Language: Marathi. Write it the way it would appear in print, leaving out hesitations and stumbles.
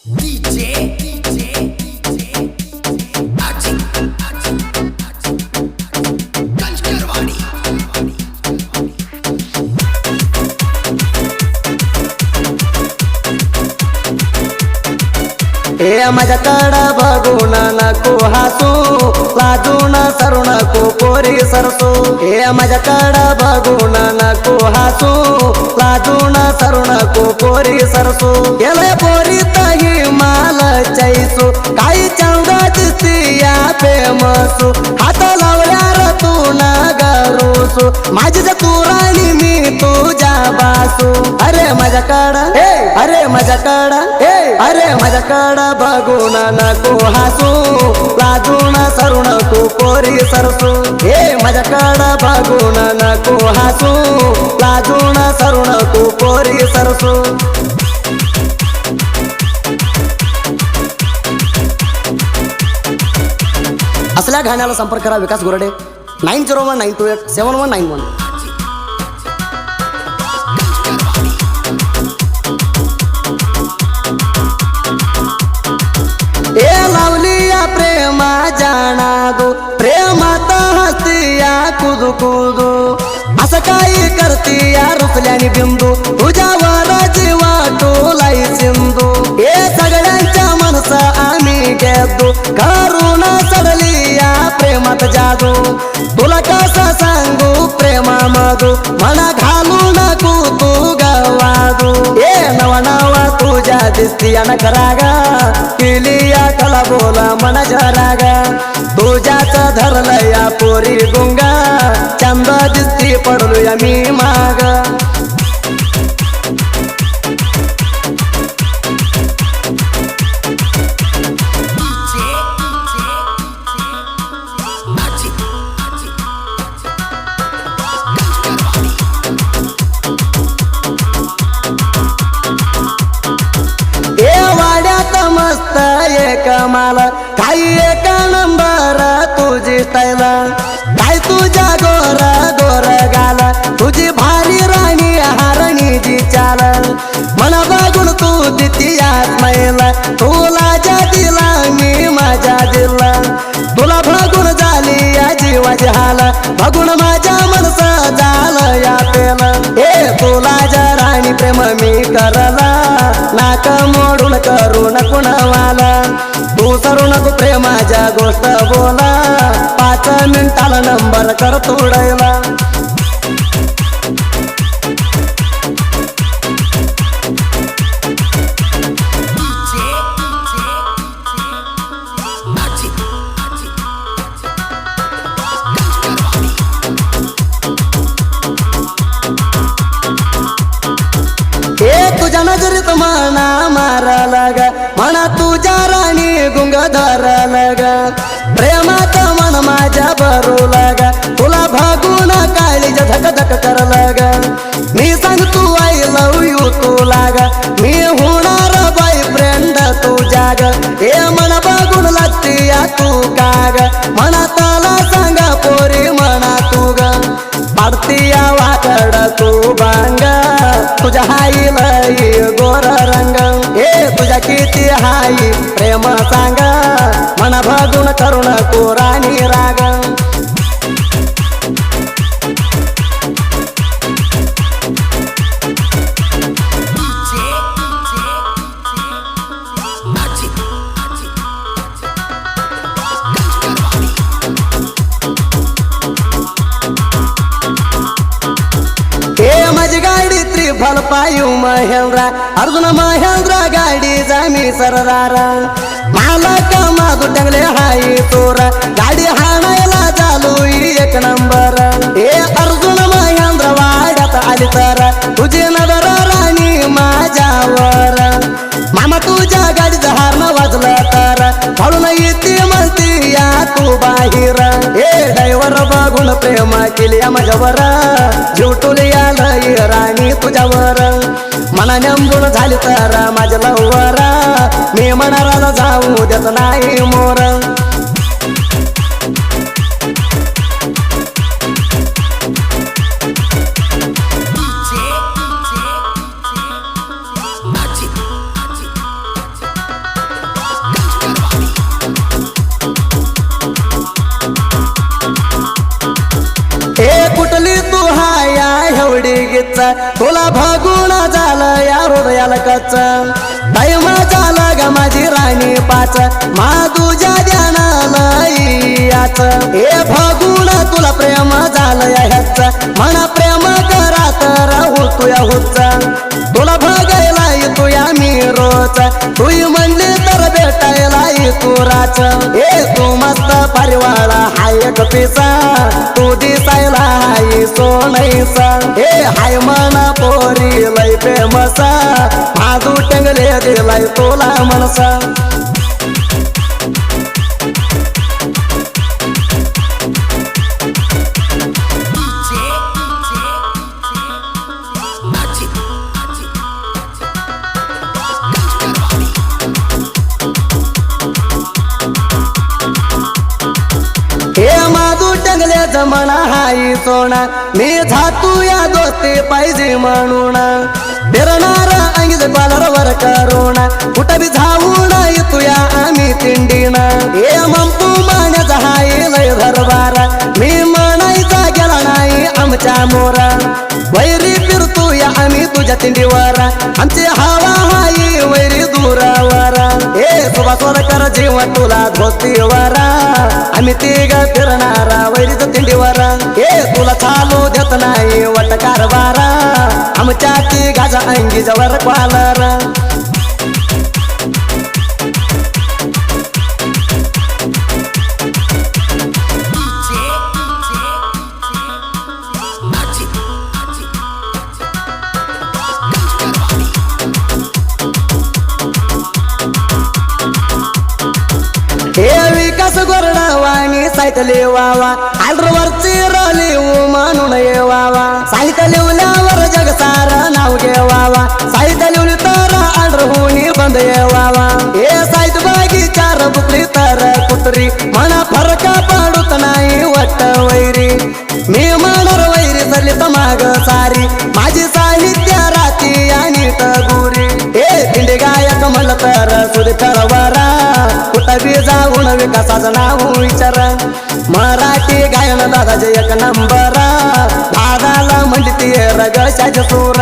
हे माझ्याकडं बघून नको हसू, लाजून सरू नको पोरी सरसू. हे माझ्याकडं बघून नको हसू, लाजून सरू नको पोरी सरसू. गेले पोरी तही माल चैसू, काही चंदा दिसती या फेमसू. हात लावल्यावर तू न गरूसू, माझी तुराणी मी तुझ्या बासू. अरे माझ्याकडं अरे माझ्याकडं अरे माझ्याकडं बघून नको हसू, लाजून सरू नको पोरी सरसू. हे माझ्याकडं बघून नको हसू, लाजून सरू नको पोरी सरसू. असल्या गाण्याला संपर्क करा विकास गोरडे 9019287191. लावली या प्रेमा जाणा दो, प्रेमात हसती या कुदू कुदू. असं काही करती या रुसल्याने बिंदू, तुझ्यावर जीवा टोलाई सिंधू. हे सगळ्यांच्या मनसा आम्ही घेतो, करून चढली या प्रेमात जादू. तुला कसं सांगू प्रेमा मधू, मना घालू नको तू गवादू. हे नवा नवा तुझ्या दिसती या नखरागा, केली या कला बोला मनाच्या रागा. तुझ्याच धरलं या पोरी गुंगा, चंद दिसती पडलो या मी माग. मस्त एक माला काही एक नंबर तुझी तैला, काय तुझ्या गोरा गोर गाला, तुझी भारी राणी हारणी जी चाल. मना बघून तू दितीयात मैला, तुला ज्या दिला मी माझ्या दिला. तुला बघून झाली या जीवाची हाल, बघून माझ्या मनसा झालं या पेला. हे तुला ज्या राणी प्रेम मी करला, नाक मोडून करू नको नवाला. तू सरू नको प्रेमाच्या गोष्ट बोला, 5 मिनिटाला नंबर कर तोडायला. तुझ्या नजरेत म्हणा मारायला ग, म्हणा तुझ्या राणी गुंग धरायला ग. प्रेमात मन माझ्या भरूला ग, तुला बघून काळीज धक धक करला ग. मी सांग तू आय लव यू तुला ग, मी होणार बॉयफ्रेंड तुझ्या ग. हे मन बघून लागती या तू का ग, म्हणा त्याला सांग पोरी म्हणा तू ग. पाडती या वाकड तू बांग, तुझ्या हाई लई गोर रंग. हे तुझ्या किती हाई प्रेम सांग, मना बघून करून को राणी राग. माझी गाडी त्रिफल पायू महेंद्रा, अर्जुन महेंद्रा गाडी जामी सरदारा. मालक माझू टंगले हाई तोरा, गाडी हाणायला चालू एक नंबर. हे अर्जुन महेंद्र वाड्यात आली तर, तुझी नजर राणी माझ्यावर. मामा तुझ्या गाडीचं हार्न वाजलं तर, हळून येते मस्ती या तू बाहेर. हे ड्रायव्हर बघून प्रेम केली माझ्यावर, जीव टोली आलंय राणी तुझ्यावर. मना नेंबून झाली तर माझ्या लवर, मी मनाला जाऊ देत नाही मोर. आईचा तुला बघून झालं या हृदयाला कच्च टाइम झाला ग माझी राणी पाच मा तुझ्या ध्यानाला याच हे बघून तुला प्रेम झालं या ह्याच म्हणा प्रेम करा तर राहू तुया हुच्चा तुला बघायला येतो या मी रोज तू म्हणली तर भेटायला येतो राच हे तू मस्त परिवाळा हाय एक पिसा तू दिसायला हाय सोनैसा हे हाय मना पोरी लय फेमस माझू टंगले दिलाय तुला मनसा हे माझू टंगले जमना हाई सोना मी झातू या दोस्ती पाहिजे म्हणून फिरणार अंगीज पालरवर करोना कुठं बी जाऊन येतूया आम्ही तिंडीना हे मंपू माण्याचा हाय लय दरबारा मी म्हणायचा गेला नाही आमच्या मोरा वैरी फिरतो या आम्ही तुझ्या तिंडीवर आमची हवा हाई वैरी दूरावर हे सुभास्वर कर जीव तुला धोतीवर आम्ही तिघ फिरणारा वैरीच तिंडीवर हे तुला चालू देत नाही वट कारभार आमच्या तिघाचा अंगी जवर क्वालर हे विकास गोरडा वाणी साहित्य वावा आल्रवरची रली म्हणून येवावा साहित्य लिवल्यावर जग सारा नाव घेवावा साहित्य लिवली तर आल्र होणी बंद येवावा हे साहित्य बागी चार बुकली तर कुत्री म्हणा फरक पडत नाही वट वैरी मी म्हणर वैरी चली तर माग सारी माझी साहित्य राती आणि तगुरी हे दिंडी गायक म्हणलं तर सुरी तरवारा कुठं बी जाऊन विकासाचं नाव विचार मराठी गायन दादाचे एक नंबर दादाला म्हणली ती रगशाचे सूर